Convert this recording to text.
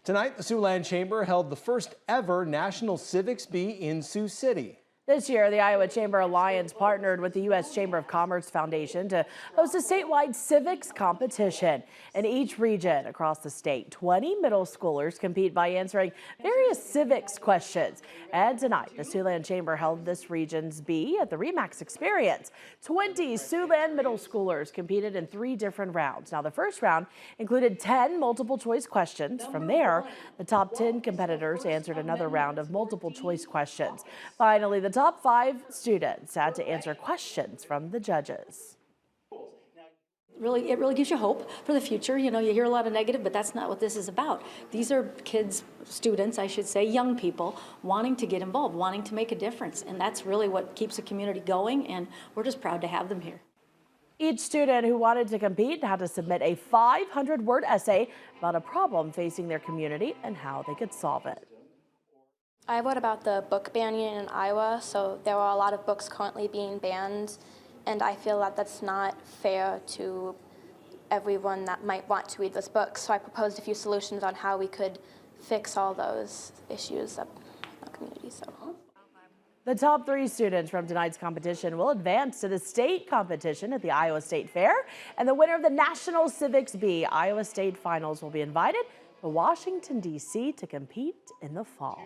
Tonight, the Siouxland Chamber held the first ever National Civics Bee in Sioux City. This year, the Iowa Chamber Alliance partnered with the U.S. Chamber of Commerce Foundation to host a statewide civics competition. In each region across the state, 20 middle schoolers compete by answering various civics questions. And tonight, the Siouxland Chamber held this region's bee at the RE/MAX Experience. 20 Siouxland middle schoolers competed in 3 different rounds. Now, the first round included 10 multiple choice questions. From there, the top 10 competitors answered another round of multiple choice questions. Finally, the top 5 students had to answer questions from the judges. It really gives you hope for the future. You know, you hear a lot of negative, but that's not what this is about. These are kids, students, I should say, young people wanting to get involved, wanting to make a difference. And that's really what keeps the community going. And we're just proud to have them here. Each student who wanted to compete had to submit a 500-word essay about a problem facing their community and how they could solve it. I wrote about the book banning in Iowa, so there are a lot of books currently being banned, and I feel that that's not fair to everyone that might want to read this book. So I proposed a few solutions on how we could fix all those issues in the community. The top 3 students from tonight's competition will advance to the state competition at the Iowa State Fair, and the winner of the National Civics Bee Iowa State Finals will be invited to Washington, D.C. to compete in the fall.